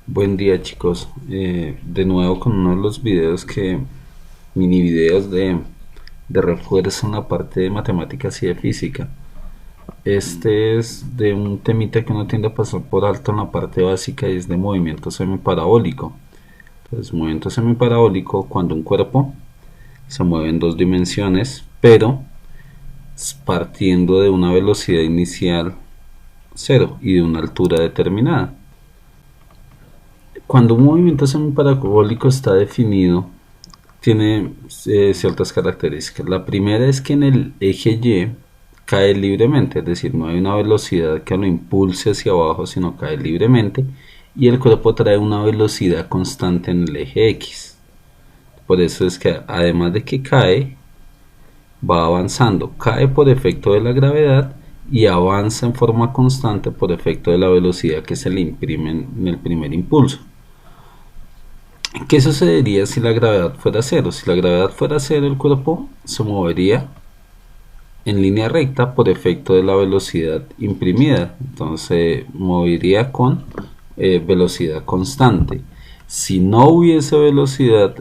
Buen día chicos. De nuevo con uno de los videos mini videos de refuerzo en la parte de matemáticas y de física. Este es de un temita que uno tiende a pasar por alto en la parte básica y es de movimiento semiparabólico. Entonces, movimiento semiparabólico cuando un cuerpo se mueve en dos dimensiones, pero partiendo de una velocidad inicial cero y de una altura determinada. Cuando un movimiento semiparabólico está definido, tiene ciertas características. La primera es que en el eje Y cae libremente, es decir, no hay una velocidad que lo impulse hacia abajo, sino cae libremente, y el cuerpo trae una velocidad constante en el eje X. Por eso es que además de que cae, va avanzando, cae por efecto de la gravedad y avanza en forma constante por efecto de la velocidad que se le imprime en el primer impulso. ¿Qué sucedería si la gravedad fuera cero? Si la gravedad fuera cero, el cuerpo se movería en línea recta por efecto de la velocidad imprimida. Entonces movería con velocidad constante. Si no hubiese velocidad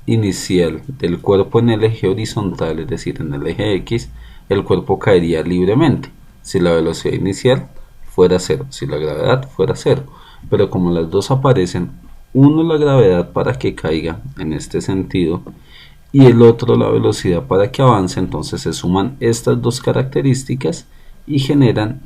inicial del cuerpo en el eje horizontal, es decir, en el eje X, el cuerpo caería libremente. Si la velocidad inicial fuera cero, si la gravedad fuera cero. Pero como las dos aparecen, uno la gravedad para que caiga en este sentido y el otro la velocidad para que avance, entonces se suman estas dos características y generan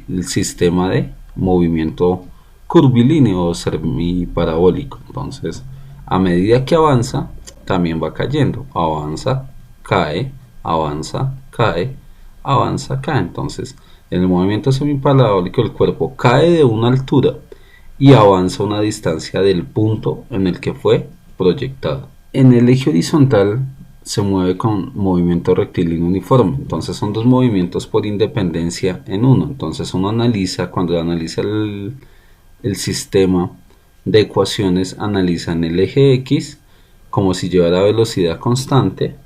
el sistema de movimiento curvilíneo o semiparabólico. Entonces, a medida que avanza, también va cayendo, avanza, cae, avanza, cae, avanza, cae. Entonces, en el movimiento semiparabólico el cuerpo cae de una altura y avanza una distancia del punto en el que fue proyectado. En el eje horizontal se mueve con movimiento rectilíneo uniforme, entonces son dos movimientos por independencia en uno. Entonces uno analiza, cuando analiza el sistema de ecuaciones, analiza en el eje X como si llevara velocidad constante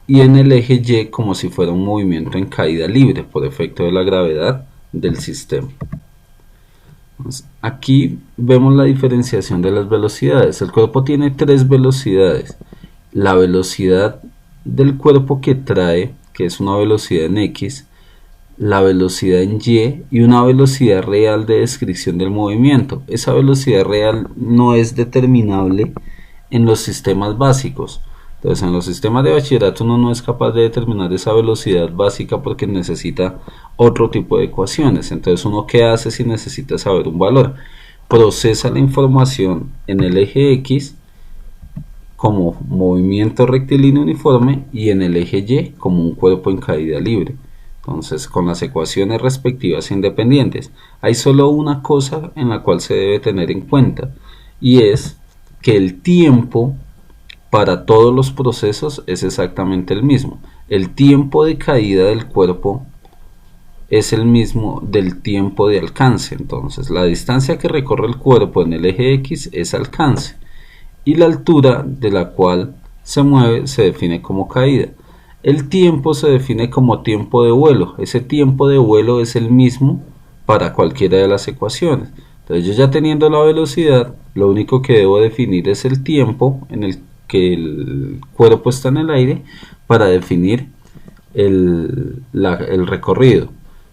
y en el eje Y como si fuera un movimiento en caída libre por efecto de la gravedad del sistema. Aquí vemos la diferenciación de las velocidades. El cuerpo tiene tres velocidades. La velocidad del cuerpo que trae, que es una velocidad en X, la velocidad en y una velocidad real de descripción del movimiento. Esa velocidad real no es determinable en los sistemas básicos. Entonces, en los sistemas de bachillerato uno no es capaz de determinar esa velocidad básica porque necesita otro tipo de ecuaciones. Entonces, uno qué hace si necesita saber un valor: procesa la información en el eje X como movimiento rectilíneo uniforme y en el eje Y como un cuerpo en caída libre. Entonces, con las ecuaciones respectivas independientes, hay solo una cosa en la cual se debe tener en cuenta, y es que el tiempo para todos los procesos es exactamente el mismo. El tiempo de caída del cuerpo es el mismo del tiempo de alcance. Entonces, la distancia que recorre el cuerpo en el eje X es alcance y la altura de la cual se mueve se define como caída. El tiempo se define como tiempo de vuelo. Ese tiempo de vuelo es el mismo para cualquiera de las ecuaciones. Entonces, yo ya teniendo la velocidad, lo único que debo definir es el tiempo en el que el cuerpo está en el aire para definir el recorrido.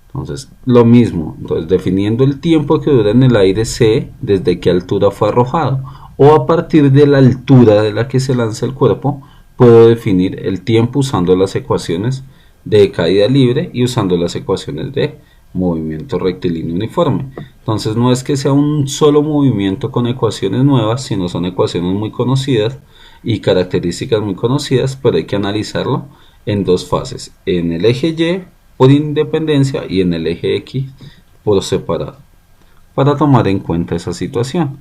Entonces, lo mismo, entonces definiendo el tiempo que dura en el aire, sé desde qué altura fue arrojado, o a partir de la altura de la que se lanza el cuerpo puedo definir el tiempo usando las ecuaciones de caída libre y usando las ecuaciones de movimiento rectilíneo uniforme. Entonces, no es que sea un solo movimiento con ecuaciones nuevas, sino son ecuaciones muy conocidas y características muy conocidas, pero hay que analizarlo en dos fases: en el eje Y por independencia y en el eje X por separado, para tomar en cuenta esa situación.